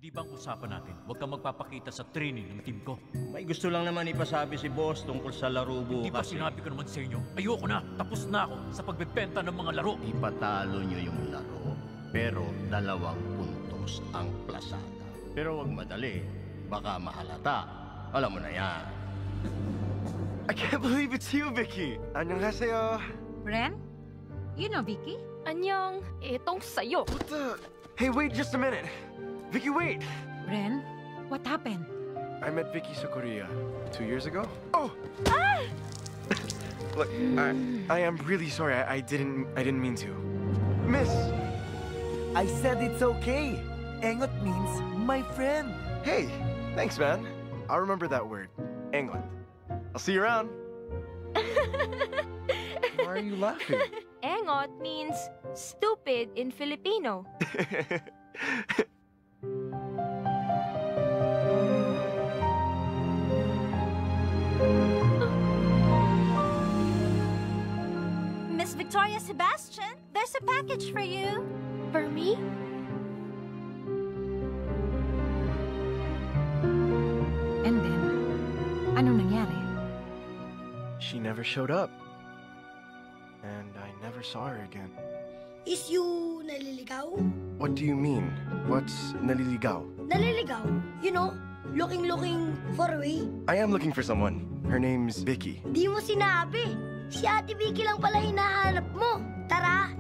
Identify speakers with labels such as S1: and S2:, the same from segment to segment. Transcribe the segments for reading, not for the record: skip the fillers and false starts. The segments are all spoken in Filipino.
S1: Di bang usapan natin, huwag kang magpapakita sa training ng team ko.
S2: May gusto lang naman ipasabi si boss tungkol sa laro bukas.
S1: Di ba sinabi ko naman sa inyo, ayoko na, tapos na ako sa pagbebenta ng mga laro.
S3: Ipatalo nyo yung laro, pero 2 puntos ang plasada. Pero wag madali, baka mahalata. Alam mo na yan.
S4: I can't believe it's you, Vicky! 안녕하세요.
S5: Ren? You know Vicky?
S6: Anyong, itong sayo.
S4: What the? Hey, wait just a minute. Vicky, wait!
S5: Ren? What happened?
S4: I met Vicky sa Korea 2 years ago. Oh! Look, I am really sorry. I didn't mean to. Miss!
S7: I said it's okay. Engot means my friend.
S4: Hey! Thanks, man. I'll remember that word. Engot. I'll see you around. Why are you laughing?
S6: Engot means stupid in Filipino.
S8: Miss Victoria Sebastian, there's a package for you.
S6: For me?
S5: And then, anong nangyari?
S4: She never showed up. And I never saw her again.
S9: Is you naliligaw?
S4: What do you mean? What's naliligaw?
S9: Naliligaw? You know, looking for a way?
S4: I am looking for someone. Her name's Vicky.
S9: Di mo sinabi. Si Ate Vicky lang pala hinahanap mo. Tara!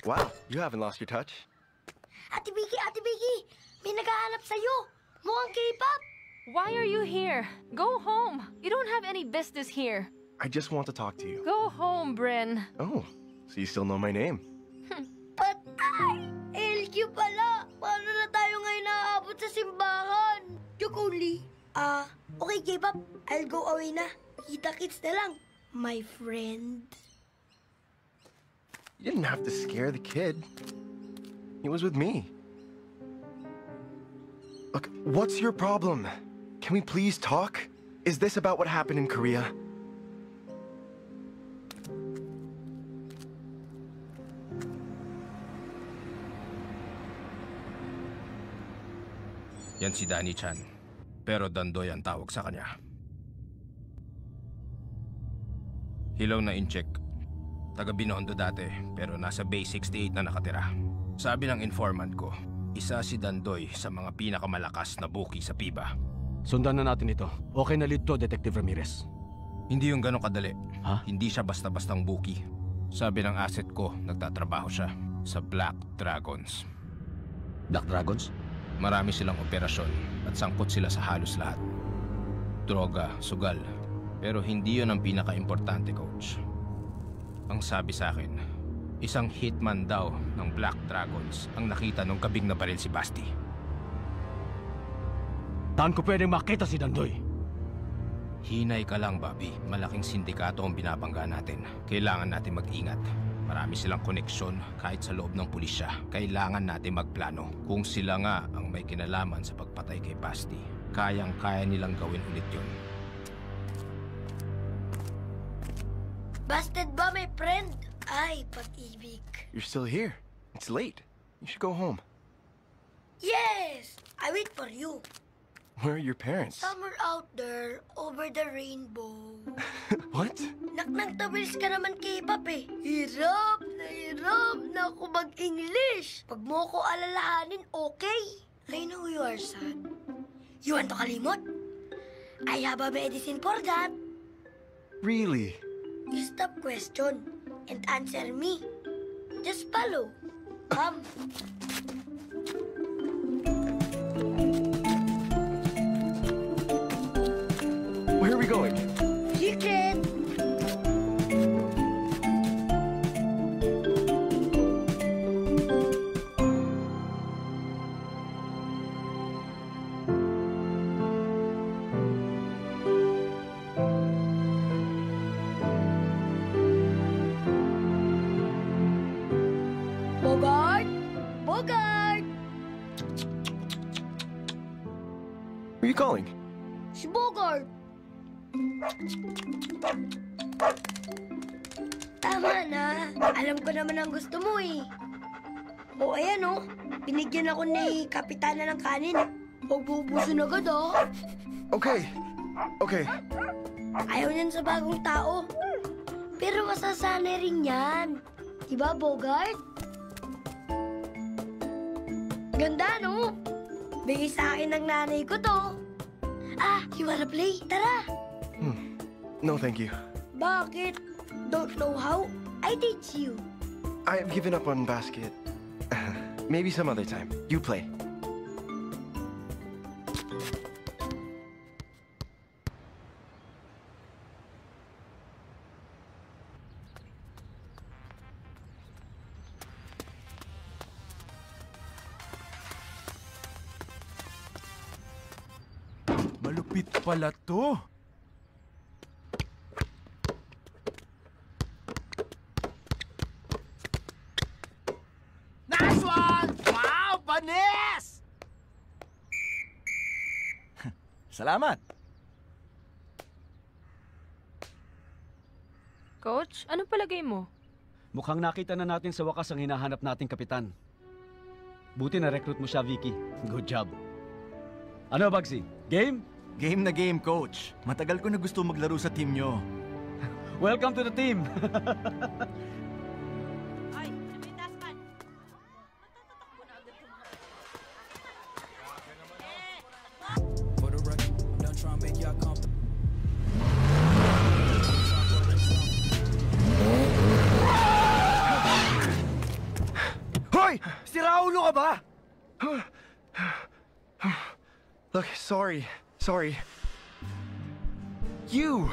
S4: Wow, you haven't lost your touch.
S9: Ate Vicky! May naghahanap sa'yo. Mukhang K-pop.
S6: Why are you here? Go home. You don't have any business here.
S4: I just want to talk to you.
S6: Go home, Bren.
S4: Oh, so you still know my name?
S9: Patay! LQ pala. Paano na tayo ngayon naaabot sa simbahan? Joke only. Okay K-pop. I'll go away na. Kita-kits na lang. My friend.
S4: You didn't have to scare the kid. He was with me. Look, what's your problem? Can we please talk? Is this about what happened in Korea?
S10: Yan si Danny-chan. Pero Dandoy ang tawag sa kanya. Hilaw na in-check. Taga Binondo dati, pero nasa Bay 68 na nakatira. Sabi ng informant ko, isa si Dandoy sa mga pinakamalakas na buki sa PIBA.
S11: Sundan na natin ito. Okay na lead to, Detective Ramirez.
S10: Hindi yung gano'ng kadali.
S11: Ha?
S10: Hindi siya basta-bastang buki. Sabi ng asset ko, nagtatrabaho siya sa Black Dragons.
S11: Black Dragons?
S10: Marami silang operasyon at sangkot sila sa halos lahat. Droga, sugal. Pero hindi yun ang pinaka-importante, Coach. Ang sabi sa akin, isang hitman daw ng Black Dragons ang nakita nung kabing na baril si Basti.
S11: Taan ko pwedeng makita si Dandoy?
S10: Hinay ka lang, Bobby. Malaking sindikato ang binabangga natin. Kailangan natin mag-ingat. Marami silang koneksyon kahit sa loob ng pulisya. Kailangan natin magplano. Kung sila nga ang may kinalaman sa pagpatay kay Basti, kayang-kaya nilang gawin ulit yun.
S9: Busted ba, my friend? Ay, pag-ibig.
S4: You're still here. It's late. You should go home.
S9: Yes! I wait for you.
S4: Where are your parents?
S9: Somewhere out there, over the rainbow.
S4: What?
S9: Nagtabilis ka naman K-pop eh. Hirap na ako mag-English. Pag mo ko alalahanin, okay. I know you are sad. You want to kalimot? I have a medicine for that.
S4: Really?
S9: You stop question and answer me. Just follow. Come.
S4: Where are we going?
S9: Secret. Bogart! Bogart!
S4: Who are you calling?
S9: Si Bogart! Tama na. Alam ko naman ang gusto mo eh. O ayan o, binigyan ako ni Kapitana ng kanin. Huwag bubusin agad oh.
S4: Okay. Okay.
S9: Ayaw niyan sa bagong tao. Pero masasanay rin yan. Diba, Bogart? Ganda, no? Bigay sa akin ng nanay ko to. Ah, you wanna play? Tara!
S4: No, thank you.
S9: Bakit? Don't know how? I teach you.
S4: I have given up on basket. Maybe some other time. You play.
S12: Malupit pala to.
S7: Nice one! Wow, panis! Salamat.
S6: Coach, anong palagay mo?
S11: Mukhang nakita na natin sa wakas ang hinahanap nating kapitan. Buti na-recruit mo siya, Vicky. Good job. Ano, Bugsy? Game?
S7: Game na game, Coach. Matagal ko na gusto maglaro sa team nyo.
S11: Welcome to the team!
S7: Hoy! Si Raulo ka ba?
S4: Look, sorry. Sorry. You!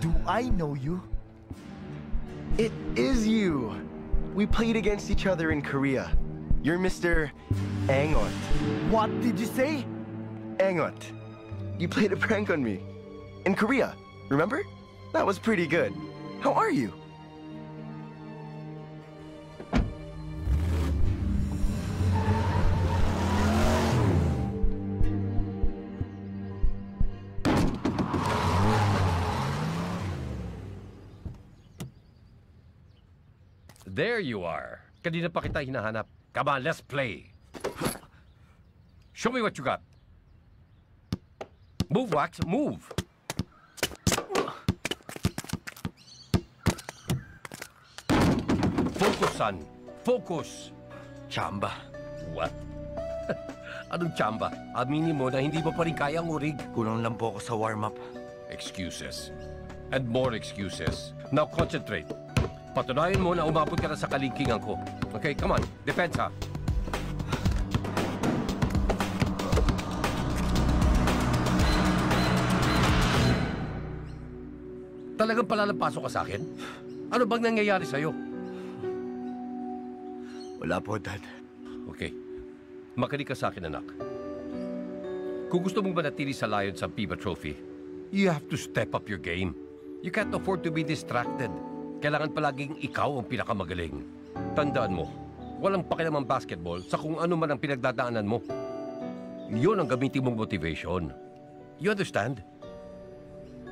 S7: Do I know you?
S4: It is you! We played against each other in Korea. You're Mr. Angot.
S7: What did you say?
S4: Angot. You played a prank on me. In Korea, remember? That was pretty good. How are you?
S13: There you are. Kanina pa kita hinahanap. Come on, let's play. Show me what you got. Move, Wax, move. Focus, son. Focus.
S7: Chamba.
S13: What? Anong chamba? Aminin mo na hindi mo pa rin kayang urig.
S7: Kulang lang po ako sa warm-up.
S13: Excuses. And more excuses. Now concentrate. Patunayan mo na umabot ka na sa kalingkingan ko. Okay, come on. Defense, ha? Talagang palalampasok ka sa akin? Ano bang nangyayari sa'yo?
S7: Wala po, Dad.
S13: Okay. Makinig ka sa akin, anak. Kung gusto mong manatili sa Lions ang FIBA Trophy, you have to step up your game. You can't afford to be distracted. Kailangan palaging ikaw ang pinakamagaling. Tandaan mo, walang pakialam ang basketball sa kung ano man ang pinagdadaanan mo. Yun ang gamitin mong motivation. You understand?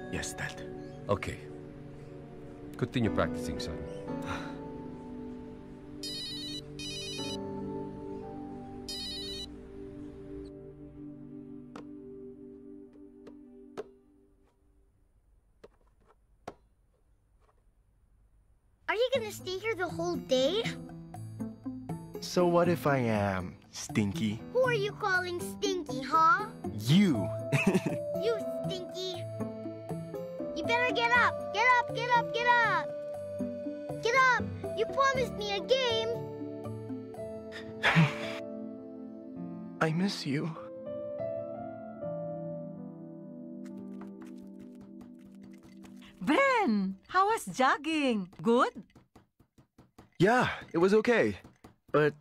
S7: Yes, Dad.
S13: Okay. Continue practicing, son.
S9: gonna stay here the whole day?
S4: So what if I am stinky?
S9: Who are you calling stinky, huh?
S4: You!
S9: You stinky. You better get up. Get up, get up, get up. Get up. You promised me a game.
S4: I miss you.
S14: Bren, how was jogging? Good?
S4: Yeah, it was okay. But,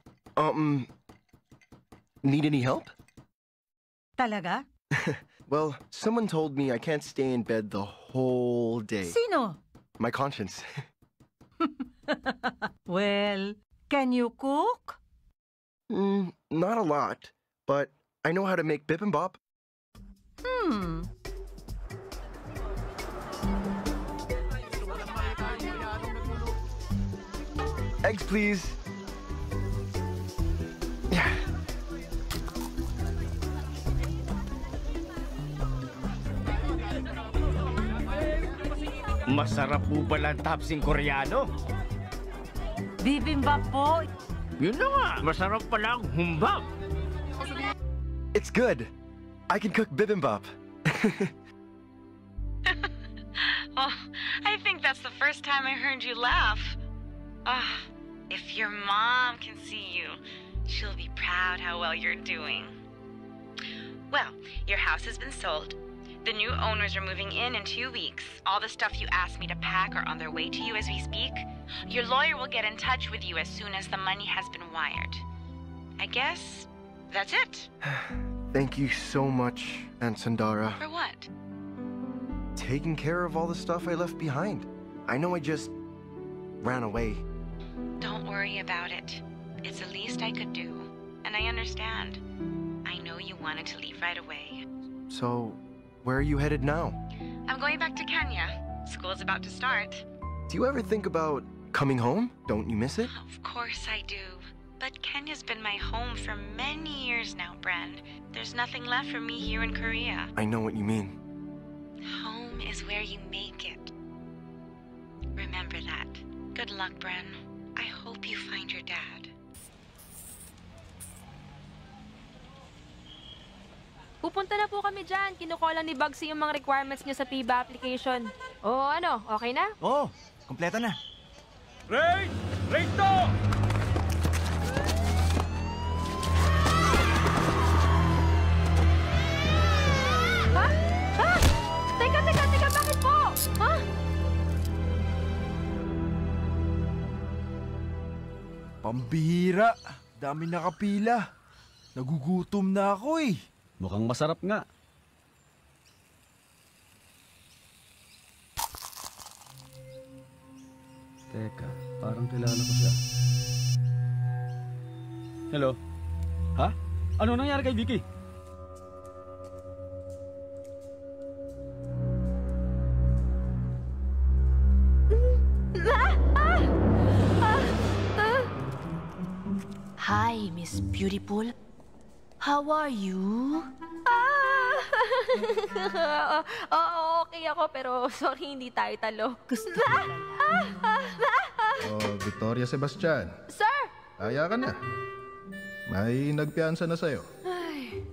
S4: need any help?
S14: Talaga?
S4: Well, someone told me I can't stay in bed the whole day.
S14: Sino?
S4: My conscience.
S14: Well, can you cook?
S4: Not a lot, but I know how to make bibimbap. Eggs, please. Yeah.
S15: Masarap po pala ang tapsing Koreano.
S14: Bibimbap po.
S15: Yun na nga, masarap pala ang humbap.
S4: It's good. I can cook bibimbap.
S16: Oh, I think that's the first time I heard you laugh. If your mom can see you, she'll be proud how well you're doing. Well, your house has been sold. The new owners are moving in 2 weeks. All the stuff you asked me to pack are on their way to you as we speak. Your lawyer will get in touch with you as soon as the money has been wired. I guess that's it.
S4: Thank you so much, Aunt Sandara.
S16: For what?
S4: Taking care of all the stuff I left behind. I know I just ran away.
S16: Don't worry about it. It's the least I could do. And I understand. I know you wanted to leave right away.
S4: So, where are you headed now?
S16: I'm going back to Kenya. School's about to start.
S4: Do you ever think about coming home? Don't you miss it?
S16: Of course I do. But Kenya's been my home for many years now, Bren. There's nothing left for me here in Korea.
S4: I know what you mean.
S16: Home is where you make it. Remember that. Good luck, Bren. I hope you find your dad.
S6: Pupunta na po kami dyan. Kinukuha lang ni Bugsy yung mga requirements niya sa TIBA application. O ano, okay na?
S7: Oo, kompleto na.
S15: Rain! Rain to!
S6: Ha? Ha? Teka, bakit po? Ha?
S12: Pambihira! Dami nakapila. Nagugutom na ako eh.
S11: Mukhang masarap nga. Teka, parang kilala ko siya. Hello? Ha? Ano nangyari kay Vicky?
S17: Hi, Miss Beautiful. How are you?
S6: Okay ako pero sorry hindi tayo talo.
S18: Victoria Sebastian.
S6: Sir!
S18: Kaya ka na. May nagpiansa na sa'yo.
S6: Ay.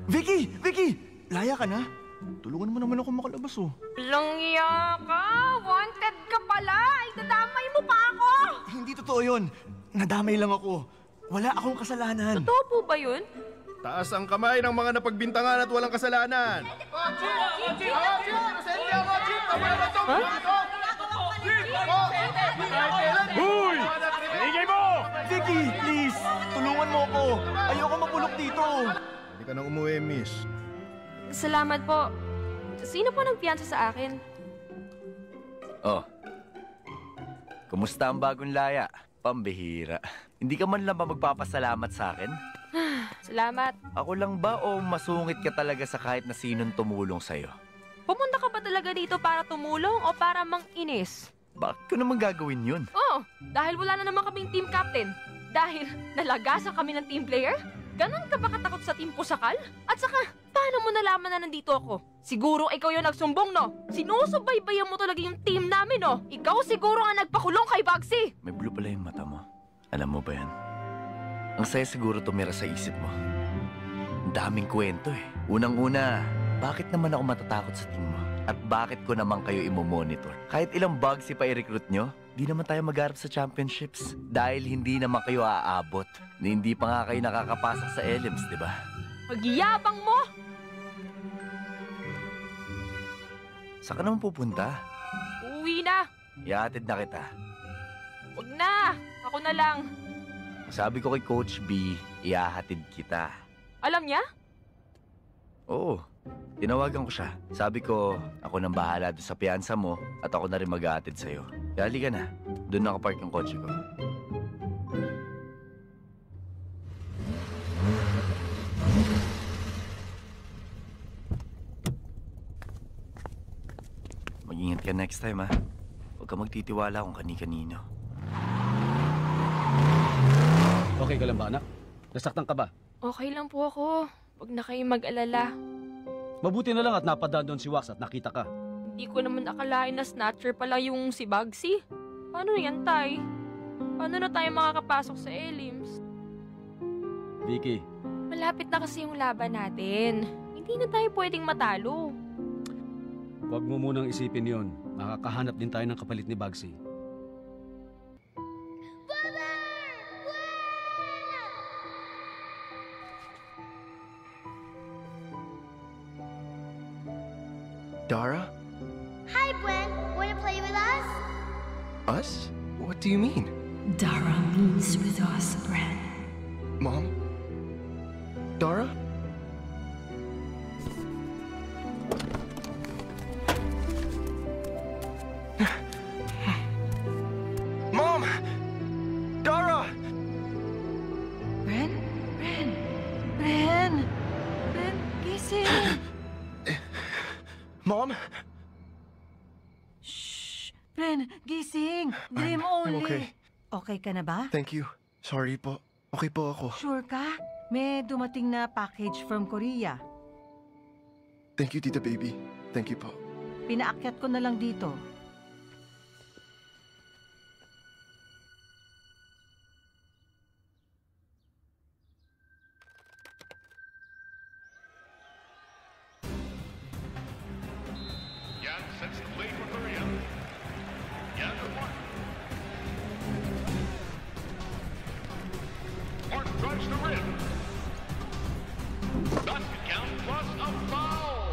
S7: Vicky! Vicky! Laya ka na? Tulungan mo naman ako makalabas oh.
S6: Langya ka! Wanted ka pala! Idadamay mo pa ako!
S7: Hindi totoo yun. Nadamay lang ako. Wala akong kasalanan.
S6: Totoo po ba yun?
S18: Taas ang kamay ng mga napagbintangan at walang kasalanan.
S15: Hoy! Ingay mo!
S7: Vicky, please! Tulungan mo ako. Ayoko mapulok dito.
S18: Hindi ka nang umuwi, miss.
S6: Salamat po. Sino po nagpiyansa sa akin?
S19: Oh. Kumusta ang bagong laya? Pambihira. Hindi ka man lang ba magpapasalamat sa akin?
S6: Salamat.
S19: Ako lang ba o masungit ka talaga sa kahit na sinong tumulong sa'yo?
S6: Pumunta ka ba talaga dito para tumulong o para mang-inis?
S19: Bakit ko naman gagawin yun?
S6: Oo, dahil wala na naman kaming team captain. Dahil nalagasan kami ng team player. Ganon ka ba katakot sa Team Pusakal? At saka, paano mo nalaman na nandito ako? Siguro ikaw yung nagsumbong, no? Sinusubaybayan mo talaga yung team namin, no? Ikaw siguro ang nagpakulong kay Bugsy!
S19: May blue pala yung mata mo. Alam mo ba yan? Ang saya siguro tumira sa isip mo. Ang daming kwento eh. Unang-una, bakit naman ako matatakot sa team mo? At bakit ko naman kayo imo-monitor? Kahit ilang Bugsy pa i-recruit nyo, di naman tayo mag-harap sa championships. Dahil hindi naman kayo aabot. Hindi pa nga kayo nakakapasok sa elims, di ba?
S6: Magyabang mo!
S19: Saan ka naman pupunta?
S6: Uwi na!
S19: Ihatid na kita.
S6: Huwag na! Ako na lang.
S19: Sabi ko kay Coach B, ihahatid kita.
S6: Alam niya?
S19: Oo. Tinawagan ko siya. Sabi ko, ako nang bahala doon sa piyansa mo at ako na rin mag-aatid sa'yo. Kaya halika na. Doon nakapark yung kotse ko. Mag-ingat ka next time, ha? Huwag ka magtitiwala kung kani-kanino.
S11: Okay ka lang ba, anak? Nasaktan ka ba?
S6: Okay lang po ako. Huwag na kayong mag-alala.
S11: Mabuti na lang at napadaan doon si Wax at nakita ka.
S6: Hindi ko naman akalain na snatcher pala yung si Bugsy. Paano yan, Tay? Paano na tayo makakapasok sa elims?
S11: Vicky.
S6: Malapit na kasi yung laban natin. Hindi na tayo pwedeng matalo.
S11: Huwag mo munang isipin yon. Makakahanap din tayo ng kapalit ni Bugsy.
S4: Dara?
S9: Hi, Gwen. Wanna play with us?
S4: Us? What do you mean?
S17: Dara means with us, Bren.
S4: Mom? Dara? Mom! Dara!
S14: Bren? Bren! Bren! Bren, gising!
S4: Mom?
S14: Shh! Bren, gising! Dream only!
S4: I'm okay.
S14: Okay ka na ba?
S4: Thank you. Sorry po. Okay po ako.
S14: Sure ka? May dumating na package from Korea.
S4: Thank you, Tita Baby. Thank you po.
S14: Pinaakyat ko na lang dito.
S15: Yan sets the play for Korea. Yan for Martin. Martin drives the rim. Basket count plus a foul.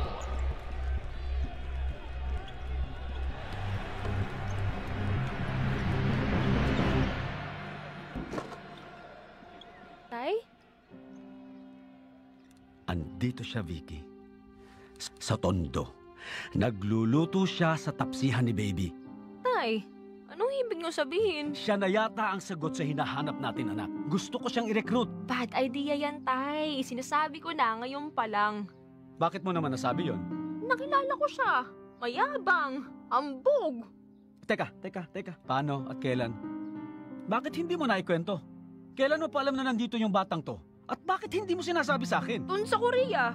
S6: Tay?
S11: Andito siya, Vicky. Sa tondo. Nagluluto siya sa tapsihan ni Baby.
S6: Tay, anong ibig niyo sabihin?
S11: Siya na yata ang sagot sa hinahanap natin, anak. Gusto ko siyang i-recruit.
S6: Bad idea yan, Tay. Sinasabi ko na ngayon pa lang.
S11: Bakit mo naman nasabi yon?
S6: Nakilala ko siya. Mayabang. Ambog.
S11: Teka. Paano at kailan? Bakit hindi mo naikwento? Kailan mo pa alam na nandito yung batang to? At bakit hindi mo sinasabi sa akin?
S6: Doon sa Korea.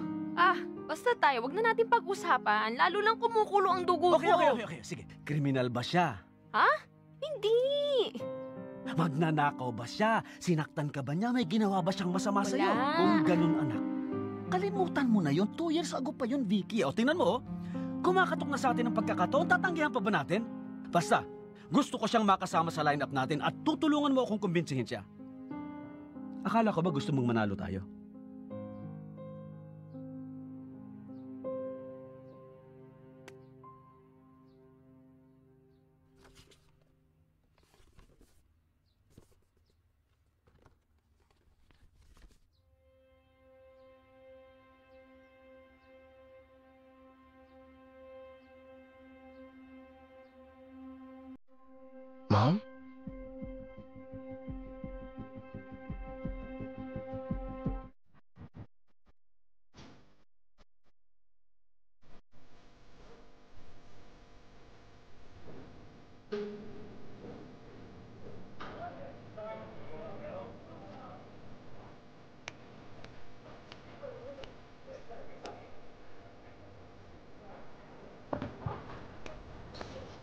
S6: Basta tayo, wag na natin pag-usapan. Lalo lang kumukulo ang dugo ko.
S11: Okay. Sige, kriminal ba siya?
S6: Ha? Hindi.
S11: Magnanakaw ba siya? Sinaktan ka ba niya? May ginawa ba siyang masama sa'yo?
S6: Wala.
S11: Kung ganun, anak, kalimutan mo na yun. 2 years ago pa yun, Vicky. O, tingnan mo, kumakatok na sa atin ang pagkakataon. Tatanggihan pa ba natin? Basta, gusto ko siyang makasama sa lineup natin at tutulungan mo akong kumbinsihin siya. Akala ko ba gusto mong manalo tayo?
S4: Mom?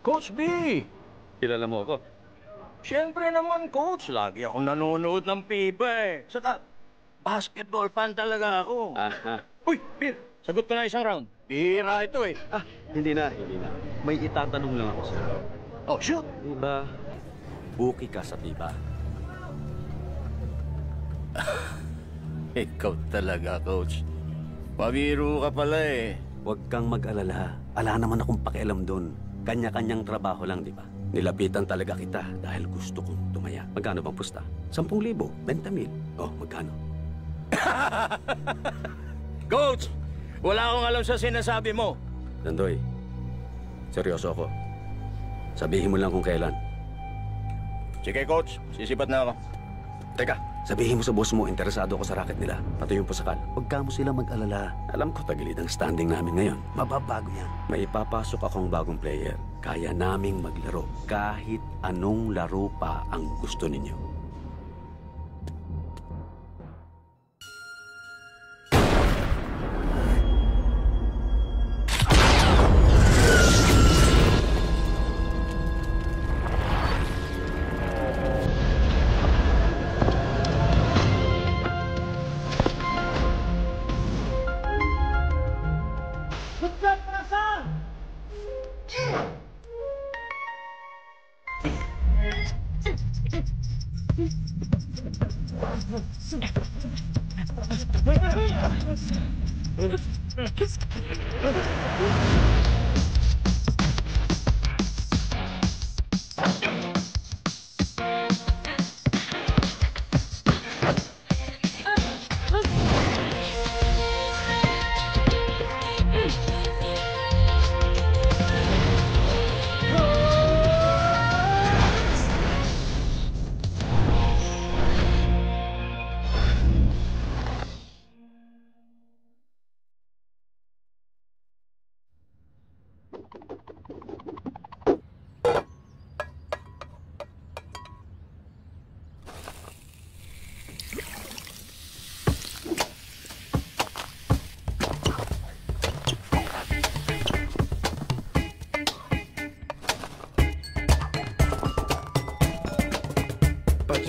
S2: Coach B!
S11: Kilala mo ako?
S2: Siyempre naman, Coach. Lagi akong nanonood ng FIBA eh. Saka, basketball fan talaga ako.
S11: Aha.
S2: Uy, Bir! Sagot ko na isang round. Bihira ito eh.
S11: Hindi na. May itatanong lang ako sa'yo.
S2: Oh, shoot!
S11: Diba, buki ka sa piba?
S3: Ikaw talaga, Coach. Pabiro ka pala eh.
S11: Huwag kang mag-alala. Ala naman akong pakialam doon. Kanya-kanyang trabaho lang, di ba? Nilapitan talaga kita dahil gusto kong tumaya. Magkano bang pusta? 10,000? 20,000? Oh, magkano?
S2: Coach! Wala akong alam sa sinasabi mo.
S11: Nandoy, seryoso ako. Sabihin mo lang kung kailan.
S2: Sige, Coach. Sisipat na ako.
S11: Teka, sabihin mo sa boss mo, interesado ako sa racket nila. Pati yung pasakal. Huwag ka mo sila mag-alala. Alam ko, tagilid ang standing namin ngayon. Mababago yan. May ipapasok akong bagong player. Kaya naming maglaro. Kahit anong laro pa ang gusto ninyo.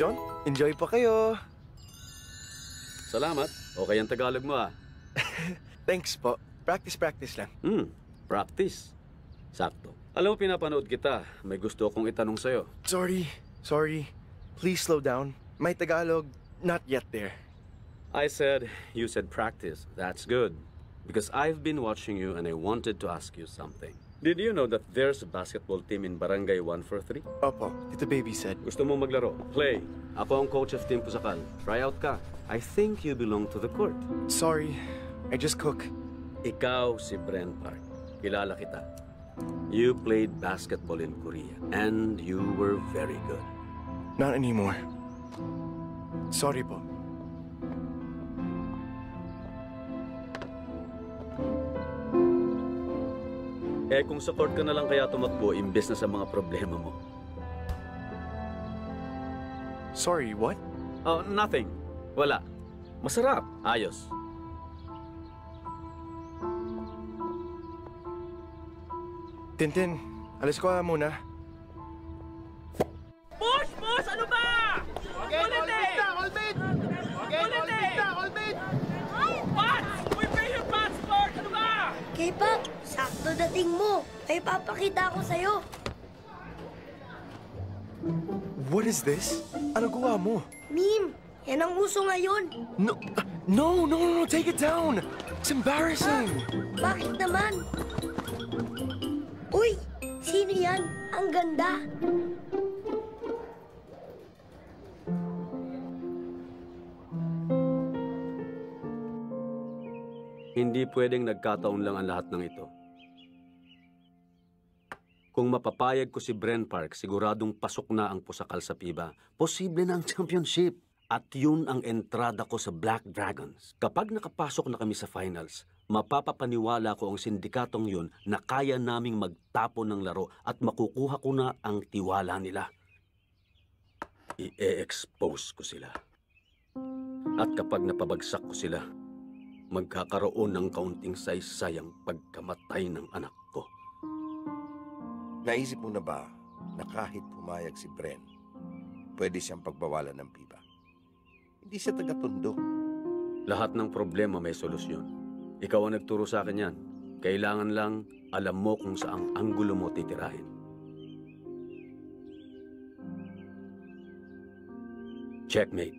S4: John, enjoy pa kayo.
S11: Salamat. Okay ang Tagalog mo, ah.
S4: Thanks po. Practice lang.
S11: Practice. Sakto. Alam mo, pinapanood kita. May gusto akong itanong sa'yo.
S4: Sorry. Please slow down. My Tagalog, not yet there.
S11: You said practice. That's good. Because I've been watching you and I wanted to ask you something. Did you know that there's a basketball team in Barangay 143?
S4: Opo, Tito Baby said.
S11: Gusto mo maglaro? Play. Ako ang coach of Team Pusakal. Try out ka. I think you belong to the court.
S4: Sorry, I just cook.
S11: Ikaw si Brent Park. Kilala kita. You played basketball in Korea and you were very good.
S4: Not anymore. Sorry po.
S11: Kung sa court ka na lang kaya tumakbo imbes na sa mga problema mo.
S4: Sorry, what?
S11: Oh, nothing. Wala. Masarap. Ayos.
S4: Tintin, alis ko muna.
S1: Boss! Ano ba? Ulit! Pats! We pay your passport! Ano ba?
S9: K-pop, sakto dating mo. May papakita ko sa'yo.
S4: What is this? Ano gawa mo?
S9: Meme, yan ang uso ngayon.
S4: No, take it down. It's embarrassing.
S9: Bakit naman? Uy, sino yan? Ang ganda.
S11: Hindi pwedeng nagkataon lang ang lahat ng ito. Kung mapapayag ko si Brent Park, siguradong pasok na ang Pusakal sa FIBA. Posible na ang championship. At yun ang entrada ko sa Black Dragons. Kapag nakapasok na kami sa finals, mapapapaniwala ko ang sindikatong yun na kaya naming magtapon ng laro at makukuha ko na ang tiwala nila. I-expose ko sila. At kapag napabagsak ko sila, magkakaroon ng kaunting saysay ang pagkamatay ng anak ko.
S20: Naisip mo na ba na kahit pumayag si Bren, pwede siyang pagbawalan ng PIBA? Hindi siya taga-Tondo.
S21: Lahat ng problema may solusyon. Ikaw ang nagturo sa akin yan. Kailangan lang alam mo kung saang anggulo mo titirahin. Checkmate.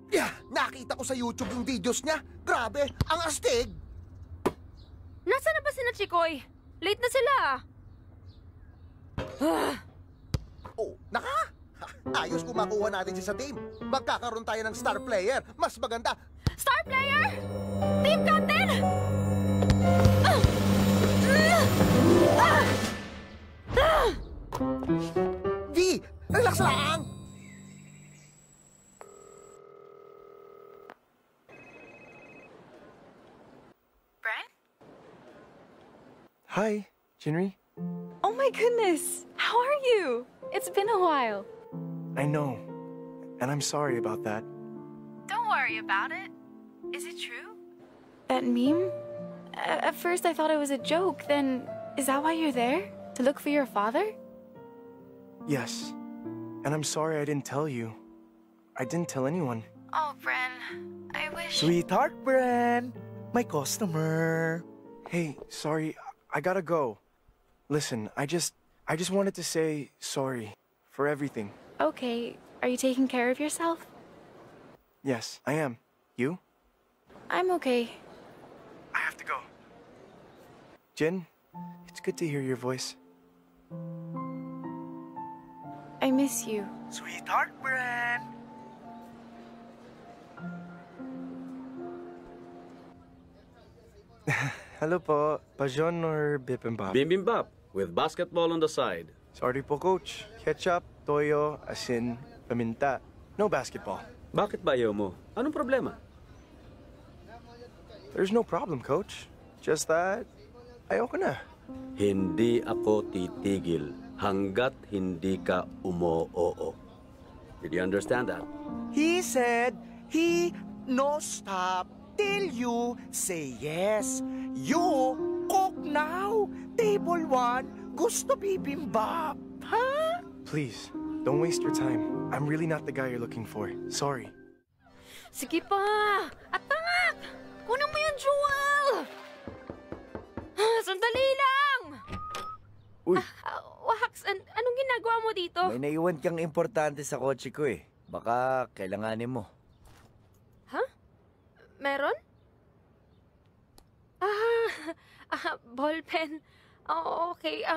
S22: Yeah! Nakita ko sa YouTube yung videos niya. Grabe! Ang astig!
S6: Nasaan na ba sina Chikoy? Late na sila.
S22: Oh, naka! Ayos kung makuha natin siya sa team. Magkakaroon tayo ng star player. Mas maganda.
S6: Star player? Team captain?
S22: V! Relax lang!
S16: Bren?
S4: Hi, Jinri.
S23: Oh my goodness! How are you? It's been a while.
S4: I know, and I'm sorry about that.
S16: Don't worry about it. Is it true?
S23: That meme? At first I thought it was a joke. Then, is that why you're there? To look for your father?
S4: Yes, and I'm sorry I didn't tell you. I didn't tell anyone.
S16: Oh, Bren, I wish...
S22: Sweetheart, Bren! My customer!
S4: Hey, sorry, I gotta go. Listen, I just wanted to say sorry for everything.
S23: Okay, are you taking care of yourself?
S4: Yes, I am. You?
S23: I'm okay.
S4: I have to go. Jin, it's good to hear your voice.
S23: I miss you.
S22: Sweetheart, Bren!
S4: Hello po, Pajon or Bibimbap?
S21: Bibimbap, with basketball on the side.
S4: Sorry po, Coach. Ketchup, toyo, asin, paminta. No basketball.
S21: Bakit ba ayaw mo? Anong problema?
S4: There's no problem, Coach. Just that, ayoko na.
S21: Hindi ako titigil hanggat hindi ka umo-oo. Did you understand that?
S22: He said he no stop till you say yes. You cook now. Table 1 gusto bibimbap. Huh?
S4: Please, don't waste your time. I'm really not the guy you're looking for. Sorry.
S6: Sige pa! At tangak! Kunin mo yung jewel! Sandali lang!
S19: Uy,
S6: Wax, anong ginagawa mo dito?
S19: may naiwan kang importante sa kotse ko eh. Baka kailanganin mo.
S6: Meron? Ballpen. Oh, okay.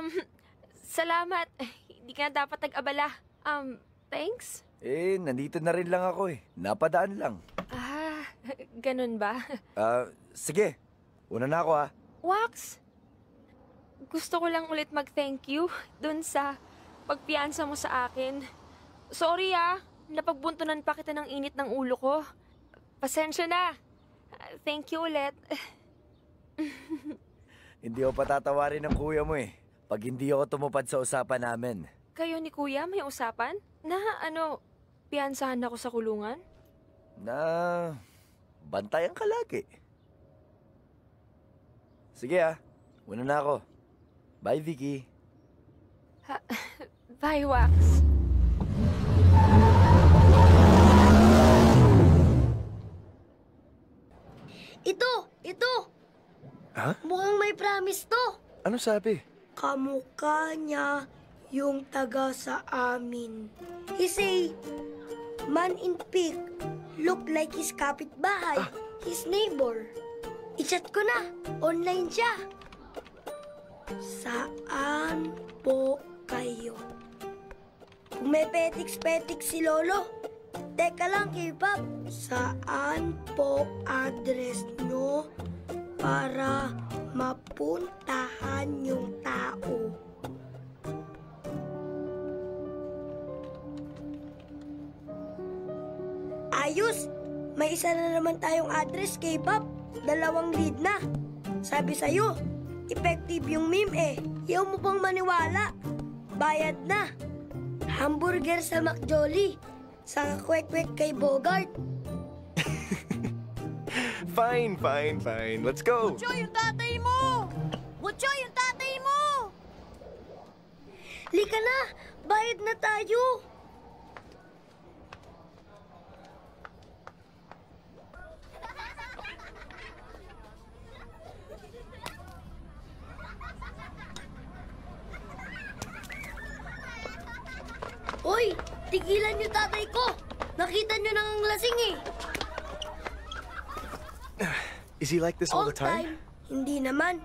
S6: Salamat. Hindi ka na dapat nag-abala. Thanks?
S19: Eh, nandito na rin lang ako eh. Napadaan lang.
S6: Ganun ba?
S19: Sige. Una na ako ah.
S6: Wax, gusto ko lang ulit mag-thank you dun sa pagpiyansa mo sa akin. Sorry napagbuntunan pa kita ng init ng ulo ko. Pasensya na. Thank you ulit.
S19: Hindi ako patatawarin ng kuya mo eh. Pag hindi ako tumupad sa usapan namin.
S6: Kayo ni Kuya may usapan? Na piyansahan ako sa kulungan?
S19: Na bantayan ka lagi. Sige una na ako. Bye, Vicky.
S6: Bye, Wax.
S9: Ito!
S4: Ha?
S9: Mukhang may promise to.
S4: Ano sabi?
S9: Kamukha niya yung taga sa amin. He say, man in pig, look like his kapitbahay, his neighbor. I-chat ko na, online siya. Saan po kayo? Kung may petiks si Lolo, teka lang, K-pop. Saan po address nyo para mapuntahan yung tao? Ayos! May isa na naman tayong address, K-pop. 2 lead na. Sabi sa'yo, effective yung meme eh. Ayaw mo pang maniwala. Bayad na. Hamburger sa McJolly. Sa kwek-kwek kay Bogart.
S4: Fine. Let's go.
S22: Joy, yung tatay mo!
S9: Butchoy, yung tatay mo! Lika na! Bayad na tayo! Hoy! Tigilan niyo tatay ko! Nakita niyo nang lasing eh!
S4: Is he like this all the time?
S9: Hindi naman.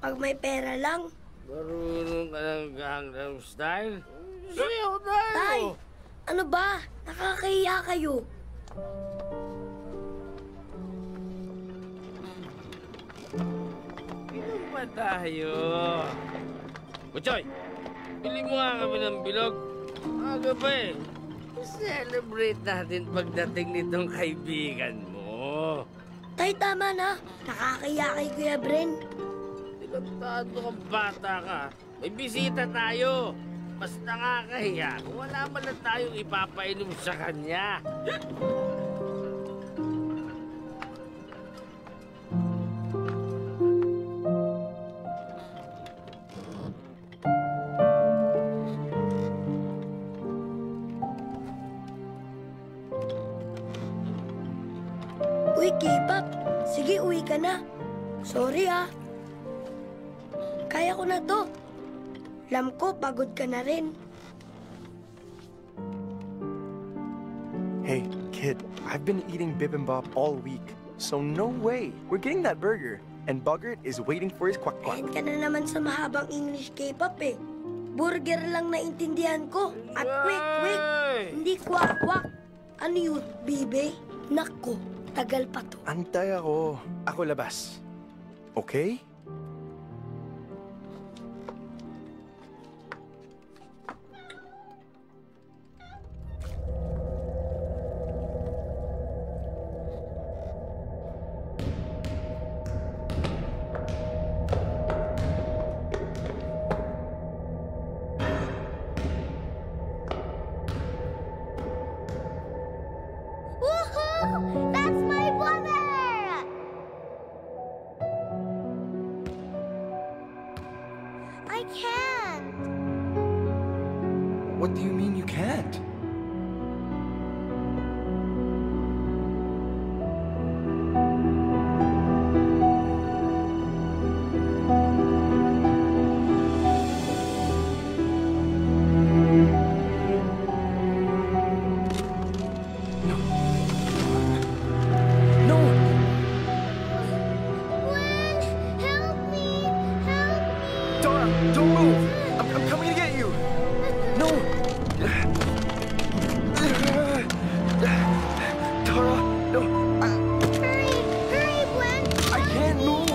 S9: Pag may pera lang.
S2: Marunong ka ng Gangnam Style? Sayaw tayo!
S9: Tay! Ano ba? Nakakahiya kayo.
S2: Inom pa tayo. Butchoy, bili mo nga kami ng bilog. Aga pa eh. Celebrate natin pagdating nitong kaibigan mo.
S9: Tay, tama na. Nakakahiya kay Kuya Bren.
S2: Tilantado kang bata ka. May bisita tayo. Mas nakakahiya kung wala man lang tayong ipapainom sa kanya.
S9: Uy, K-pop. Sige, uwi ka na. Sorry ah. Kaya ko na to. Alam ko, pagod ka na rin.
S4: Hey, kid, I've been eating bibimbap all week, so no way. We're getting that burger, and Bogart is waiting for his kwak-kwak.
S9: Ayan ka na naman sa mahabang English K-pop eh. Burger lang naintindihan ko. At quick, hindi kwak-kwak. Ano yun, bibe? Nako, tagal pa to.
S4: Antay ako. Ako labas. Okay?
S9: Woohoo! That's my brother! I can't.
S4: What do you mean you can't? Don't move! I'm coming to get you! No! Tara, no!
S9: Hurry, Gwen!
S4: I can't move!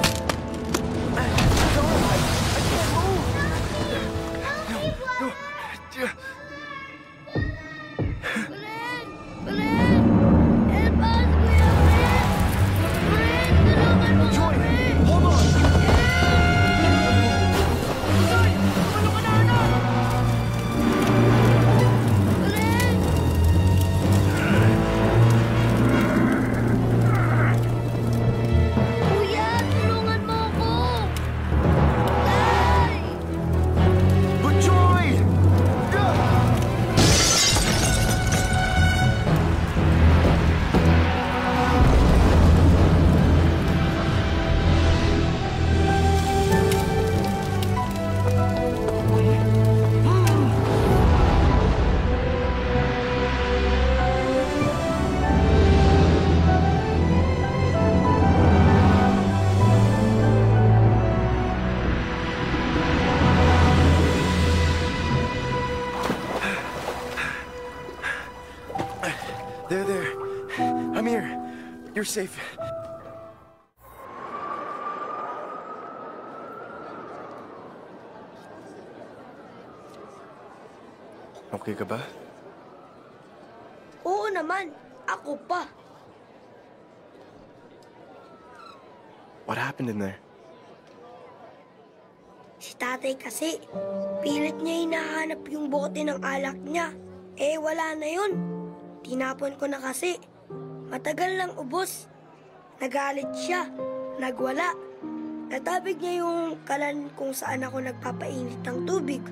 S4: Tara, I can't move! No! Joy, hold on!
S9: Kuya, tulungan mo ako! Tay!
S4: But Joy! There. I'm here. You're safe. Okay ka ba?
S9: Oo naman, ako pa.
S4: What happened in there?
S9: Si tatay kasi, pilit niya hinahanap yung bote ng alak niya. Eh, wala na yun. Tinapon ko na kasi. Matagal nang ubos. Nagalit siya. Nagwala. natabig niya yung kalan kung saan ako nagpapainit ng tubig.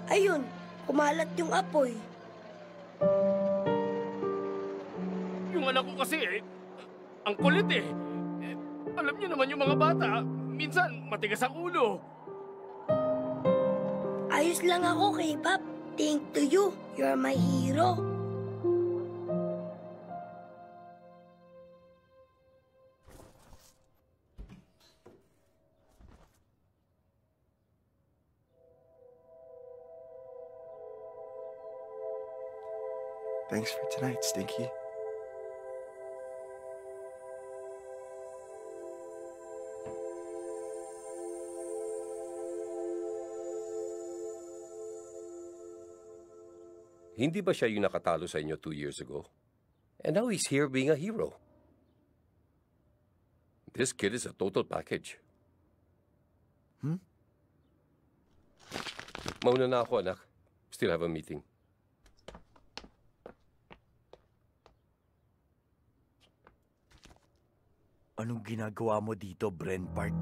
S9: Ayun, kumalat yung apoy.
S2: Yung anak ko kasi ang kulit eh. Alam niyo naman yung mga bata, minsan matigas ang ulo.
S9: Ayos lang ako, K-pop. Thank to you. You're my hero.
S4: Thanks for tonight, Stinky.
S13: Hindi ba siya yung nakatalo sa inyo 2 years ago? And now he's here being a hero. This kid is a total package. Mauna na ako, anak. Still have a meeting.
S19: Anong ginagawa mo dito, Bren Park?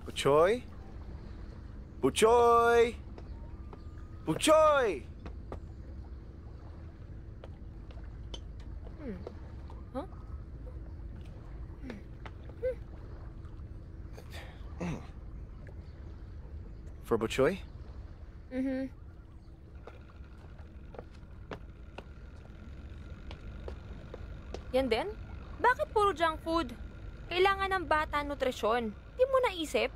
S4: Buchoy? Buchoy! Buchoy!
S6: Huh?
S4: For Buchoy?
S6: Mm-hmm. Yan din? Bakit puro junk food? Kailangan ng bata nutrisyon. Di mo naisip?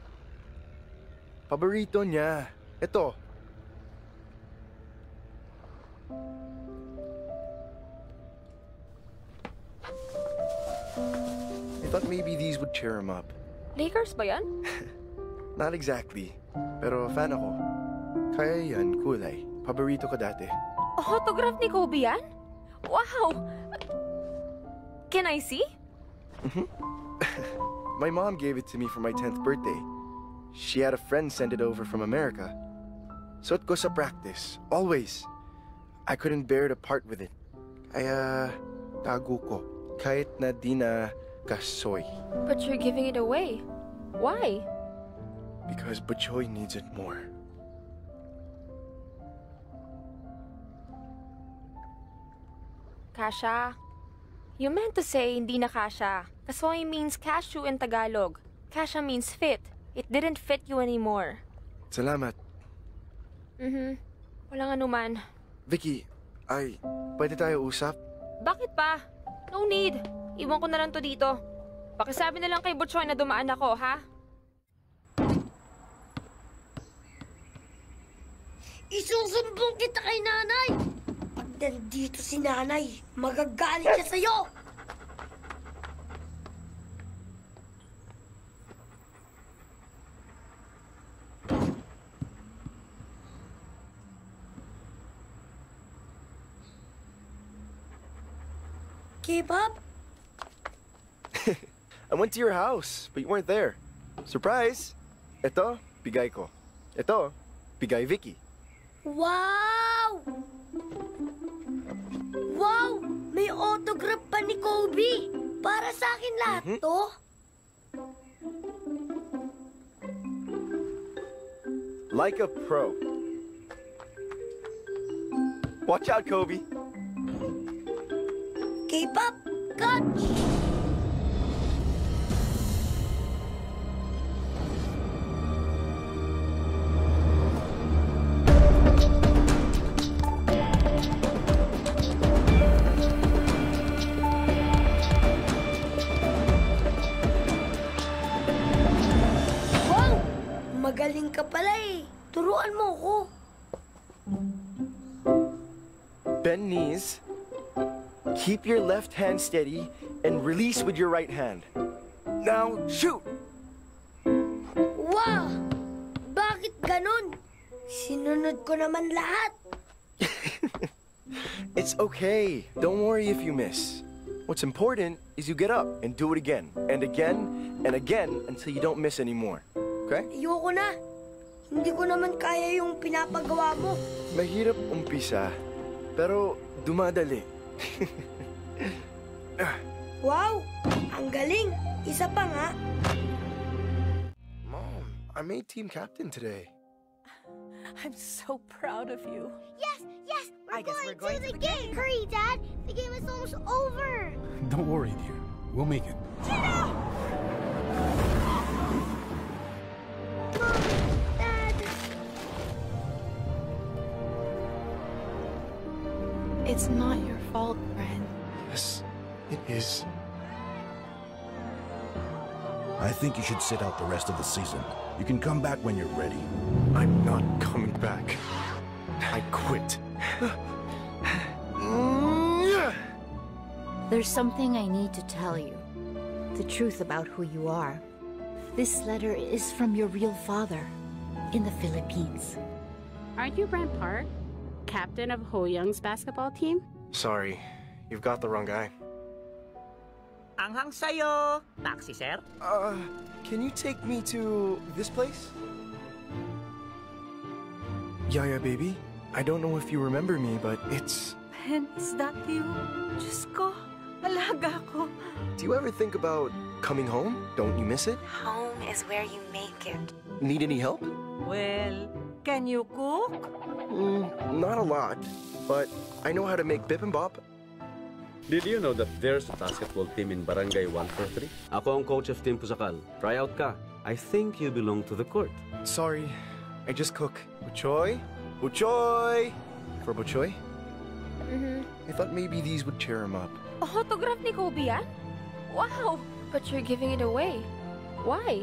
S4: Paborito niya. Ito. I thought maybe these would cheer him up.
S6: Lakers ba yan?
S4: Not exactly. Pero fan ako. Kaya yan, kulay. Paborito ko dati.
S6: Autograph ni Kobe yan? Wow! Can I see?
S4: My mom gave it to me for my 10th birthday. She had a friend send it over from America. Suot ko sa practice. Always. I couldn't bear to part with it. Kaya tago ko. Kahit na di na kasoy.
S6: But you're giving it away. Why?
S4: Because Buchoy needs it more.
S6: Kasha. You meant to say hindi na kasha. Kasoy means cashew in Tagalog. Kasha means fit. It didn't fit you anymore.
S4: Salamat.
S6: Walang anuman.
S4: Vicky, pwede tayo usap?
S6: Bakit pa? No need. Iwan ko na lang to dito. Pakisabi na lang kay Butchoy na dumaan ako, ha?
S9: Isusumbong kita kay nanay! Pag nandito si nanay, magagalit siya sa'yo! K-pop?
S4: I went to your house, but you weren't there. Surprise! Ito, bigay ko. Ito, bigay Vicky.
S9: Wow! Wow! May autograph pa ni Kobe! Para sa akin lahat to?
S4: Like a pro. Watch out, Kobe.
S9: K-pop, catch! Wow! Magaling ka pala eh. Turuan mo ko.
S4: Bend knees. Keep your left hand steady and release with your right hand. Now, shoot!
S9: Wow! Bakit ganun? Sinunod ko naman lahat.
S4: It's okay. Don't worry if you miss. What's important is you get up and do it again, and again, and again until you don't miss anymore. Okay?
S9: Ayoko na. Hindi ko naman kaya yung pinapagawa mo.
S4: Mahirap umpisa, pero dumadali.
S9: Wow! Ang galing! Isa pa nga.
S4: Mom, I made team captain today.
S5: I'm so proud of you.
S9: Yes! Yes!
S5: I guess we're going
S9: to the game! Hurry, Dad! The game is almost over!
S8: Don't worry, dear. We'll make it.
S9: Mom! Dad!
S23: It's not your fault, Bren.
S4: Yes, it is.
S12: I think you should sit out the rest of the season. You can come back when you're ready.
S4: I'm not coming back. I quit.
S10: There's something I need to tell you. The truth about who you are. This letter is from your real father in the Philippines.
S24: Aren't you Brent Park, captain of Ho Young's basketball team?
S4: Sorry, you've got the wrong guy.
S25: Anghang sayo. Taxi, sir?
S4: Can you take me to this place? Yaya, baby, I don't know if you remember me, but it's...
S14: Ben, is that you? Diyos ko, alaga ko.
S4: Do you ever think about coming home? Don't you miss it?
S10: Home is where you make it.
S4: Need any help?
S14: Well, can you cook?
S4: Not a lot, but I know how to make bibimbap.
S21: Did you know that there's a basketball team in Barangay 143? Ako ang coach of Team Pusakal. Try out ka. I think you belong to the court.
S4: Sorry, I just cook. Buchoy? Buchoy! For Buchoy? I thought maybe these would cheer him up.
S6: Autograph ni Kobe yan? Wow! But you're giving it away. Why?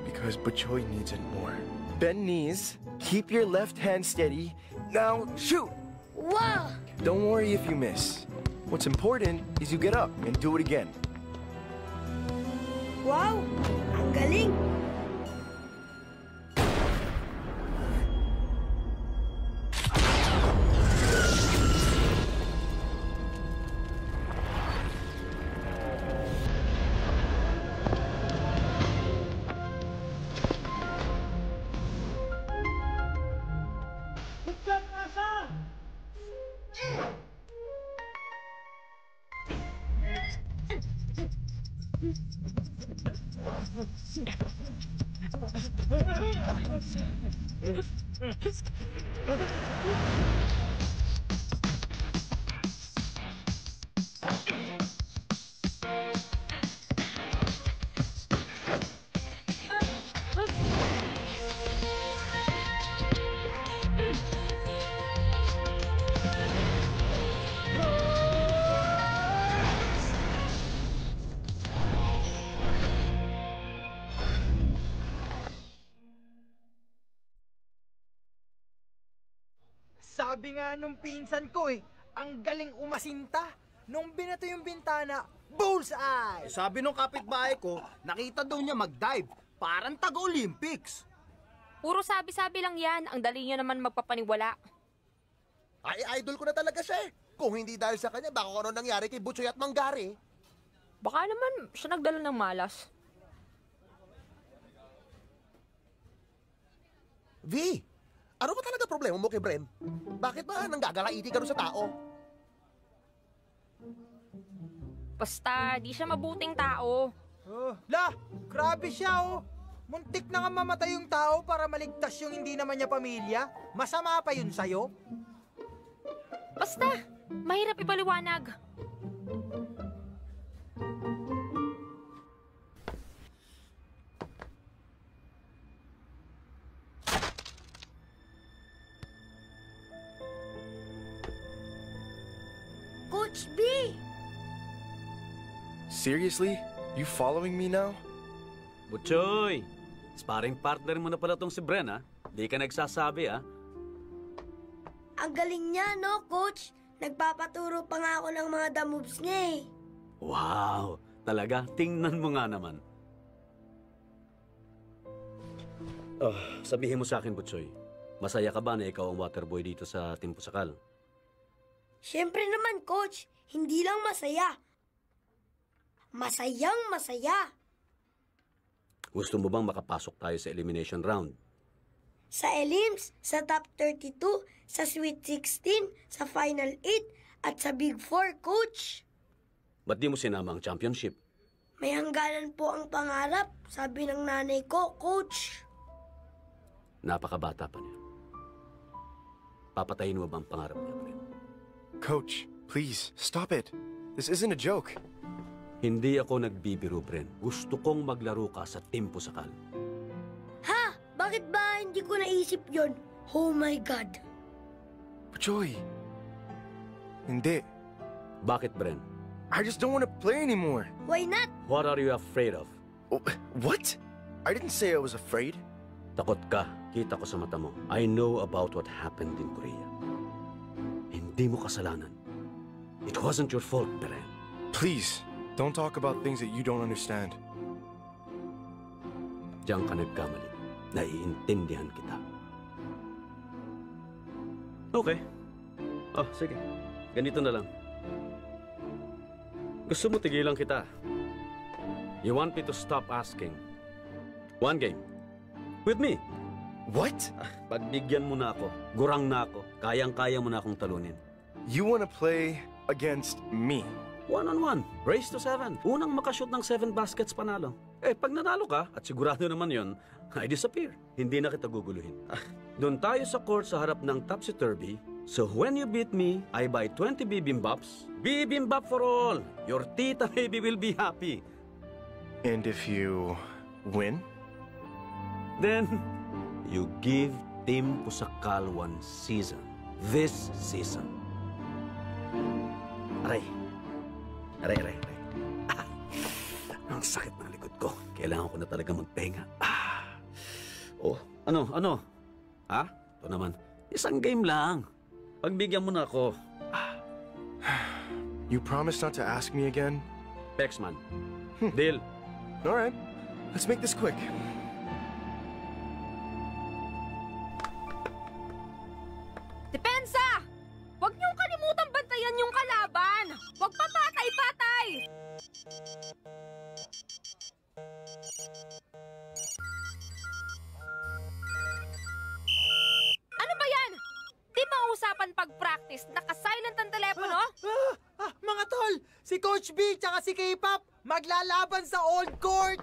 S4: Because Buchoy needs it more. Bend knees, keep your left hand steady. Now, shoot!
S9: Wow!
S4: Don't worry if you miss. What's important is you get up and do it again.
S9: Wow! Ang galing!
S26: Sabi nga nung pinsan ko ang galing umasinta. Nung binato yung bintana, bullseye!
S22: Sabi nung kapitbahay ko, nakita daw niya mag-dive. Parang taga-Olympics.
S6: Puro sabi-sabi lang yan. Ang dali nyo naman magpapaniwala.
S22: Ay, idol ko na talaga siya Kung hindi dahil sa kanya, baka kung ano nangyari kay Butchoy at Manggari.
S6: Baka naman siya nagdala ng malas.
S22: V, ano ba talaga problema mo kay Bren? Bakit ba nanggagalaiti ka rin sa tao?
S6: Basta, di siya mabuting tao.
S26: Grabe siya Muntik na nga mamatay yung tao para maligtas yung hindi naman niya pamilya. Masama pa yun sa'yo?
S6: Basta, mahirap ipaliwanag.
S9: Coach B!
S4: Seriously? You following me now?
S21: Butchoy! Sparring partner mo na pala tong si Bren, ha? Di ka nagsasabi, ha?
S9: Ang galing niya, no, Coach? Nagpapaturo pa nga ako ng mga moves niya
S21: Wow! Talaga? Tingnan mo nga naman. Sabihin mo sa akin, Butchoy. Masaya ka ba na ikaw ang waterboy dito sa Team Pusakal?
S9: Siyempre naman, Coach. Hindi lang masaya. Masayang masaya.
S21: Gusto mo bang makapasok tayo sa elimination round?
S9: Sa Elims, sa Top 32, sa Sweet 16, sa Final 8, at sa Big 4, Coach.
S21: Ba't di mo sinama ang championship?
S9: May hangganan po ang pangarap, sabi ng nanay ko, Coach.
S21: Napakabata pa niya. Papatayin mo ba ang pangarap niya, Bren?
S4: Coach, please, stop it. This isn't a joke.
S21: Hindi ako nagbibiro, Bren. Gusto kong maglaro ka sa Team Pusakal.
S9: Ha? Bakit ba hindi ko naisip yon? Oh my God.
S4: Joy. Hindi.
S21: Bakit, Bren?
S4: I just don't want to play anymore.
S9: Why not?
S21: What are you afraid of?
S4: Oh, what? I didn't say I was afraid.
S21: Takot ka. Kita ko sa mata mo. I know about what happened in Korea. Hindi mo kasalanan. It wasn't your fault, Bren.
S4: Please, don't talk about things that you don't understand.
S21: Diyan ka nagkamali. Naiintindihan kita. Okay. Oh, sige. Ganito na lang. Gusto mo tigilan kita. You want me to stop asking. One game. With me.
S4: What?
S21: Pagbigyan mo na ako. Gurang na ako. Kayang-kaya mo na akong talunin.
S4: You want to play against me?
S21: 1-on-1. Race to 7. Unang makashoot ng 7 baskets panalo. Eh, pag nanalo ka, at sigurado naman yon, I disappear. Hindi na kita guguluhin. Doon tayo sa court sa harap ng topsy-turvy. So when you beat me, I buy 20 bibimbaps. Bibimbap for all. Your tita baby will be happy.
S4: And if you win?
S21: Then, you give Team Pusakal 1 season. This season. Aray. Aray. Ang sakit ng likod ko. Kailangan ko na talaga magpahinga. Oh, ano? Ha? Ito naman. Isang game lang. Pagbigyan mo na ako.
S4: You promise not to ask me again?
S21: Pexman. Deal.
S4: All right. Let's make this quick.
S6: Depensa! Huwag niyong kalimutang bantayan yung kalaban! Huwag pa patay-patay! Ano ba yan? Di ba usapan pag-practice? Naka-silent ang telepono?
S26: Mga tol, si Coach B tsaka si K-Pop maglalaban sa old court!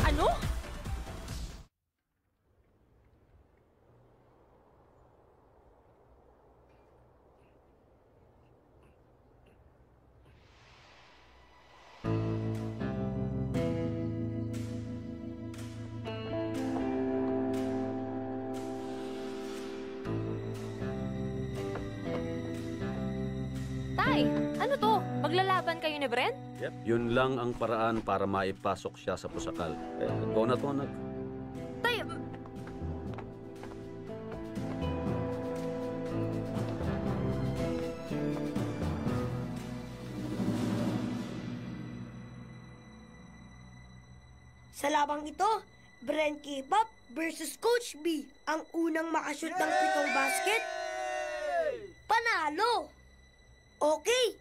S6: Ano? Tay, ano to? Maglalaban kayo ni Bren?
S21: Yep. Yun lang ang paraan para maipasok siya sa Pusakal. Eh, tonag.
S6: Tay,
S9: Sa labang ito, Bren K-Pop versus Coach B. Ang unang makashoot ng 7 basket, panalo! Okay!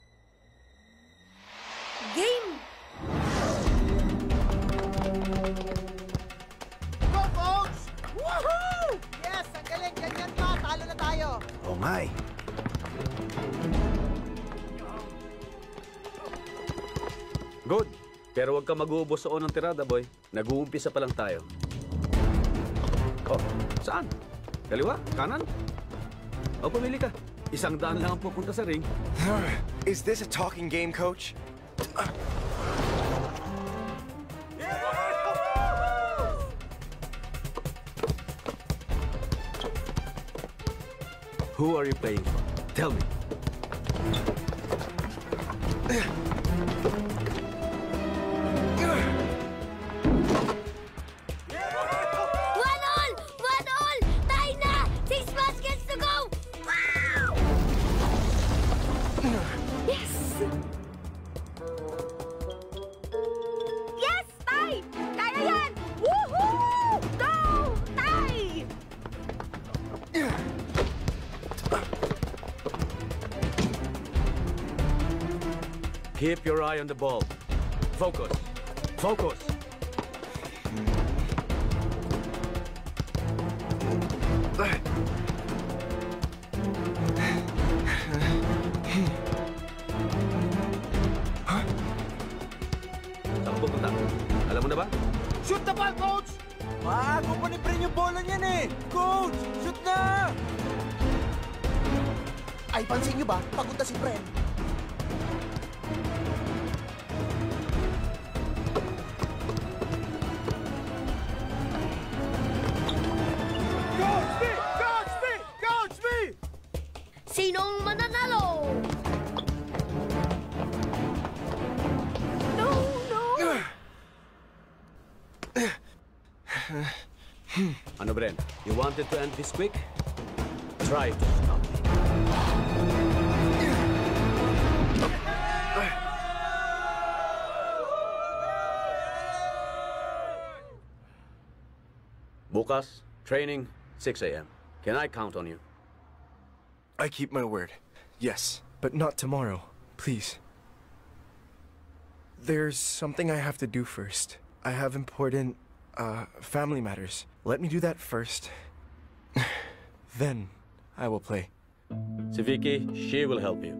S9: Game!
S26: Go, Coach! Woohoo! Yes, ang galing. Ganyan pa. Talo na tayo.
S12: Oh my.
S21: Good. Pero huwag ka mag-uubos sa unang tirada, boy. Nag-uumpisa pa lang tayo. Oh, saan? Kaliwa? Kanan? O, pumili ka. 100 lang ang pupunta sa ring.
S4: Is this a talking game, Coach?
S21: Who are you playing for? Tell me.
S9: One all! Tayo na! 6 baskets to go! Wow!
S6: yes! Yes, Tay! Kaya yan! Woohoo! Go, Tay!
S21: Keep your eye on the ball. Focus. Focus. pupunta? Alam mo na ba?
S22: Shoot the ball, coach! Bago pa ni Bren yung bola niyan eh! Coach, shoot na! Ay, pansin niyo ba? Pagod na si Bren.
S9: Coach B! Coach B! Coach B! Sinong mananalo? No, no!
S21: Ano, Bren? You wanted to end this quick? Try to stop me. Bukas, training, 6 a.m. Can I count on you?
S4: I keep my word. Yes, but not tomorrow. Please. There's something I have to do first. I have important, family matters. Let me do that first. Then, I will play.
S21: Si Vicky, she will help you.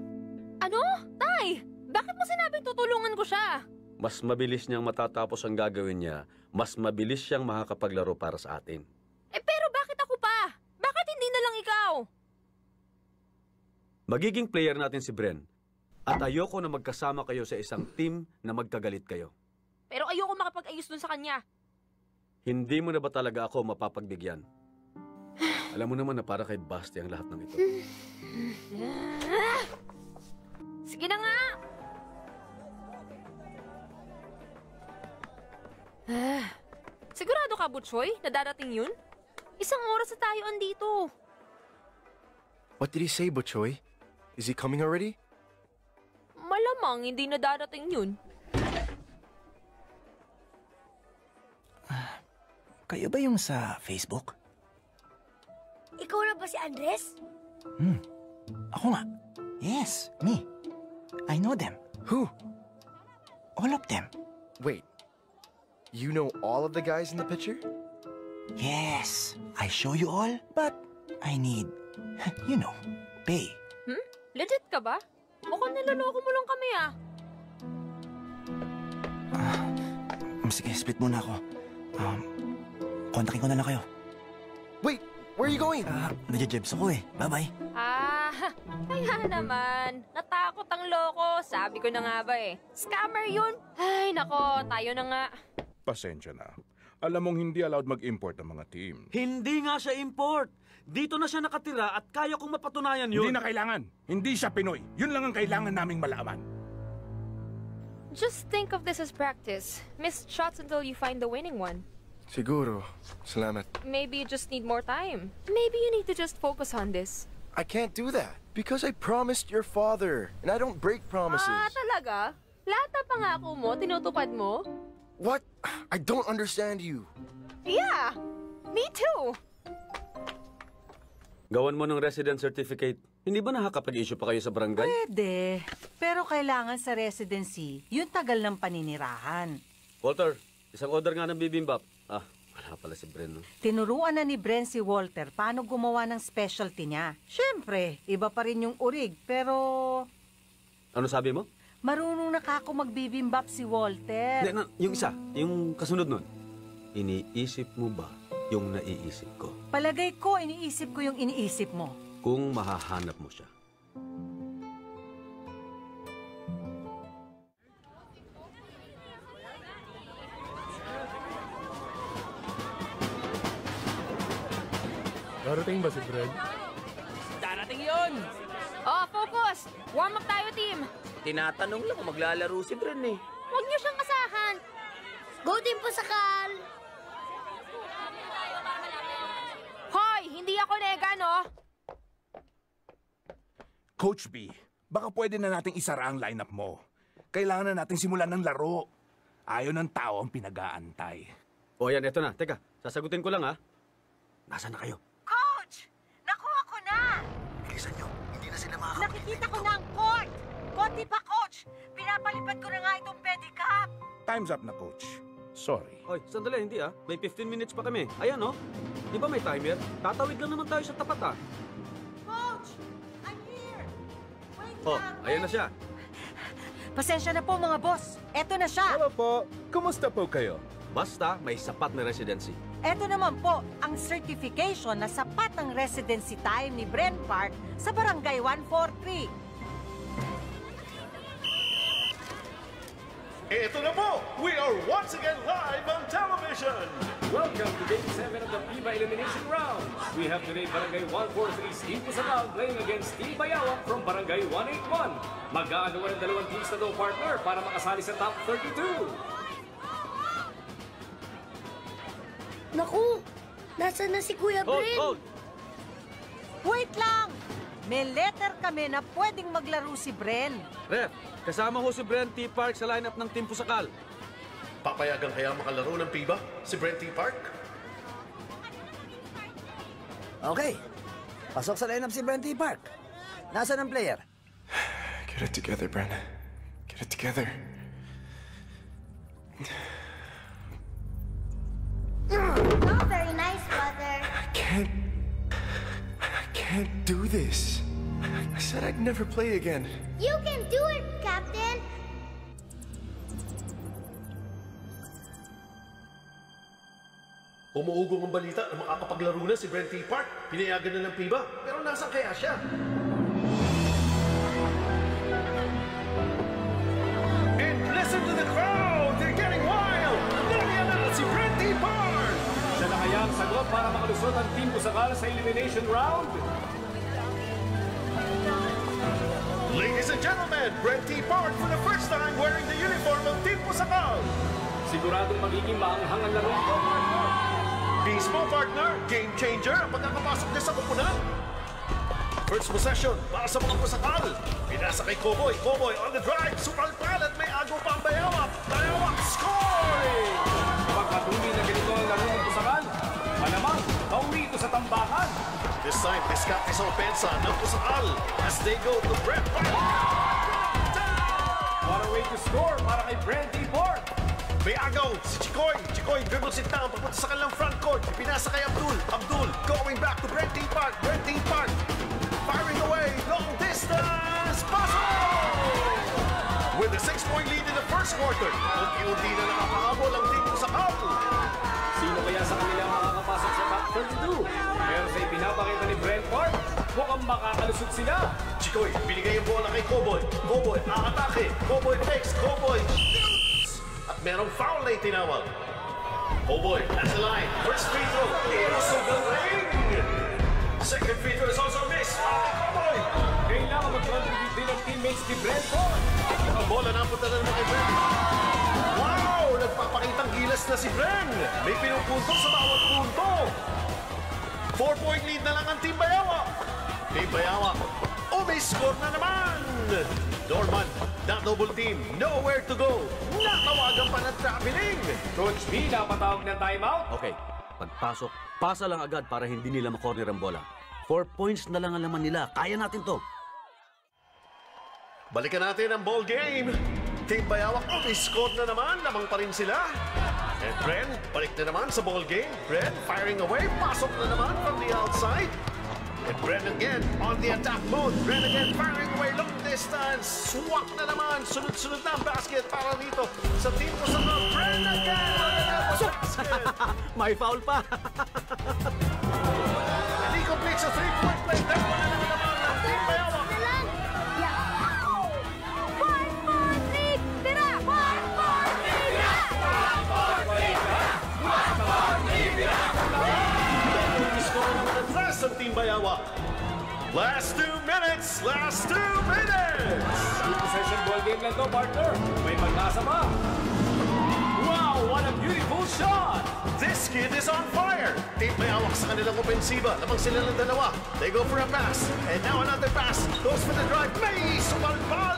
S6: Ano? Tay! Bakit mo sinabing tutulungan ko siya?
S21: Mas mabilis niyang matatapos ang gagawin niya, mas mabilis siyang makakapaglaro para sa atin.
S6: Eh pero bakit ako pa? Bakit hindi na lang ikaw?
S21: Magiging player natin si Bren. At ayoko na magkasama kayo sa isang team na magkagalit kayo.
S6: Pero ayoko makapag-ayos dun sa kanya.
S21: Hindi mo na ba talaga ako mapapagbigyan? Alam mo naman na para kay Basti ang lahat ng ito.
S6: Sige na nga! Sigurado ka, Butchoy, na darating yun? Isang oras na tayo andito.
S4: What did he say, Butchoy? Is he coming already?
S6: Malamang hindi na darating yun.
S1: Kayo ba yung sa Facebook?
S9: Ikaw na ba si Andres?
S1: Ako nga. Yes, me. I know them.
S4: Who?
S1: All of them.
S4: Wait. You know all of the guys in the picture?
S1: Yes. I show you all, but I need, you know, pay.
S6: Legit ka ba? Mukhang niloloko mo lang kami ah.
S1: Sige, split muna ako. Kontakin ko na lang kayo.
S4: Wait, where are you going?
S1: Nadya-jebs ako eh. Bye-bye.
S6: Kaya naman. Natakot ang loko. Sabi ko na nga ba eh. Scammer yun. Ay, nako. Tayo na nga.
S3: Pasensya na. Alam mong hindi allowed mag-import ang mga team.
S21: Hindi nga siya import. Dito na siya nakatira at kaya kong mapatunayan yun.
S3: Hindi na kailangan. Hindi siya Pinoy. Yun lang ang kailangan naming malaman.
S6: Just think of this as practice. Missed shots until you find the winning one.
S4: Siguro. Salamat.
S6: Maybe you just need more time. Maybe you need to just focus on this.
S4: I can't do that because I promised your father and I don't break promises.
S6: Talaga? Lahat na pangako mo, tinutupad mo?
S4: What? I don't understand you.
S6: Yeah, me too.
S21: Gawan mo ng resident certificate. Hindi ba nakakapag-issue pa kayo sa barangay?
S14: Pwede. Pero kailangan sa residency, yung tagal ng paninirahan.
S21: Walter, isang order nga ng bibimbap. Wala pala si Bren. No?
S14: Tinuruan na ni Bren si Walter paano gumawa ng specialty niya. Siyempre, iba pa rin yung urig, pero...
S21: Ano sabi mo?
S14: Marunong na kako magbibimbap si Walter.
S21: Yung isa, yung kasunod nun. Iniisip mo ba yung naiisip ko?
S14: Palagay ko, iniisip ko yung iniisip mo.
S21: Kung mahahanap mo siya.
S8: Darating ba si Bren?
S2: Darating yun!
S6: Oh, focus! Warm up tayo, team!
S2: Tinatanong lang kung maglalaro si Bren eh.
S6: Huwag niyo siyang asahan!
S9: Go team Pasakal!
S6: Hoy! Hindi ako nega, no?
S3: Coach B, baka pwede na nating isara ang lineup mo. Kailangan na nating simulan ng laro. Ayaw ng tao ang pinag-aantay.
S21: O yan, eto na. Teka, sasagutin ko lang ha. Nasaan na kayo?
S14: Coach! Nakuha ko na!
S1: Bilisan nyo, hindi na sila makakapit.
S14: Nakikita ko na ang court! Konti pa, Coach! Pinapalipad ko na nga itong pedicab!
S3: Time's up na, Coach. Sorry.
S21: Oy, sandali, hindi ah. May 15 minutes pa kami. Ayan oh. Di ba may timer? Tatawid lang naman tayo sa tapat ah.
S14: Coach! I'm here! Wait
S21: Oh,
S14: lang!
S21: ayan na siya.
S14: Pasensya na po mga boss. Eto na siya.
S21: Hello po. Kumusta po kayo? Basta may sapat na residency.
S14: Eto naman po ang certification na sapat ang residency time ni Brent Park sa Barangay 143.
S7: Ito na po! We are once again live on television!
S11: Welcome to Game 7 of the FIBA Elimination Round. We have today Barangay 143's Team Pusakal playing against Team Bayawak from Barangay 181. Mag-aagawan ng dalawang teams na daw partner para makasali sa top 32.
S9: Naku! Nasaan na si Kuya Bren?
S14: Wait lang! May letter kami na pwedeng maglaro si Bren.
S21: Ref, kasama ho si Brent T. Park sa lineup ng Team Pusakal.
S7: Papayagan kaya makalaro ng FIBA si Brent T. Park?
S15: Okay. Pasok sa lineup si Brent T. Park. Nasaan ang player?
S4: Get it together, Bren. Get it together.
S9: Not very nice, brother.
S4: I can't do this. I said I'd never play again.
S9: You can do it, Captain.
S7: Umuugong ang balita na makakapaglaro na si Brent T. Park. Pinayagan na ng FIBA. Pero nasaan kaya siya? And listen to the crowd! They're getting wild! Nandiyan na si Brent T. Park!
S11: Siya na kaya ang sagot para makalusot ang Team Pusakal sa Elimination Round?
S7: Ladies and gentlemen, Brent T. Park for the first time wearing the uniform of Team Pusakal.
S11: Siguradong magiging maanghang ang laro ito, partner.
S7: Mismo, partner. Game changer ang pagkakapasok niya sa kupunan. First possession para sa mga Pusakal. Pinasa kay Koboy. Koboy on the drive. Supalpal at may agaw pa ang Bayawak. Bayawak scoring!
S11: Kapag patuloy na ganito ang laro ng Pusakal, malamang pauwi ito sa tambakan.
S7: This time, diskarte sa opensa ng Pusakal as they go to Brent Park.
S11: What a way to score para kay Brent T. Park.
S7: May agaw si Chikoy. Chikoy dribbles it down papunta sa kanilang front court. Pinasa kay Abdul. Abdul going back to Brent T. Park. Brent T. Park firing away. Long distance. Possible! With a 6-point lead in the first quarter. Unti-unti na nakakahabol ang Team Pusakal.
S11: Sino kaya sa kanila makakapasok sa top 32? Pero sa ipinapakita ni Brent Park, mukhang makakalusot sila.
S7: Chikoy, binigay yung bola kay Koboy. Koboy, aatake. Koboy takes. Koboy at merong foul na itinawag. Koboy at the line. First free throw. Into the ring. Second free throw is also missed. Koboy.
S11: Kailangan mag-contribute din ang teammates ni Brent Park.
S7: Ang bola napunta na naman kay Brent. Wow! Nagpapakitang gilas na si Bren. May pinupunto sa bawat punto. 4-point lead na lang ang Team Bayawak. Team Bayawak, may score na naman. Norman, that double team, nowhere to go. Natawagan pa ng traveling.
S11: Coach B, napatawag ng timeout.
S21: Okay, pagpasok, pasa lang agad para hindi nila makorner ang bola. 4 points na lang ang laman nila. Kaya natin to.
S7: Balikan natin ang ball game. Team Bayawak, may score na naman. Lamang pa rin sila. And Bren, balik na naman sa ball game. Bren firing away. Pasok na naman from the outside. And Bren again on the attack mode. Bren again firing away long distance. Swak na naman. Sunod-sunod na ang basket para dito sa team ko sa mga Bren again on the basket.
S21: May foul pa.
S7: And he completes a 3-point play. Dalawa na naman ang Team Bayawak. Sa Team Bayawak. Last 2 minutes! Last 2 minutes!
S11: Two possession ball game lang to, partner. May pag-asa pa. Wow, what a beautiful shot!
S7: This kid is on fire! Team Bayawak sa kanilang opensiba. Lamang sila ng dalawa. They go for a pass. And now another pass. Goes for the drive. May sumalpal!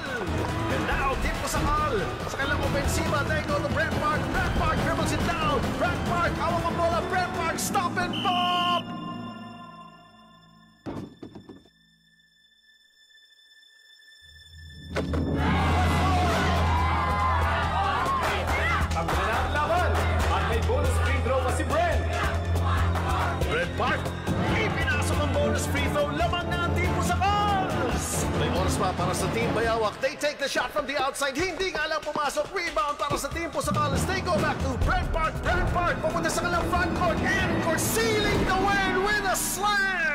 S7: And now Team Pusakal sa kanilang opensiba. They go to Brent Park. Brent Park dribbles it down. Brent Park, awang ang bola. Brent Park, stop and pop! Brent Park, ipinasok ang bonus free throw. Lamang na ang Team Pusakal. May oras pa para sa Team Bayawak. They take the shot from the outside. Hindi nga lang pumasok. Rebound para sa Team Pusamalas. They go back to Brent Park. Brent Park papunta sa kanilang front court. And Corsealing the win with a slam!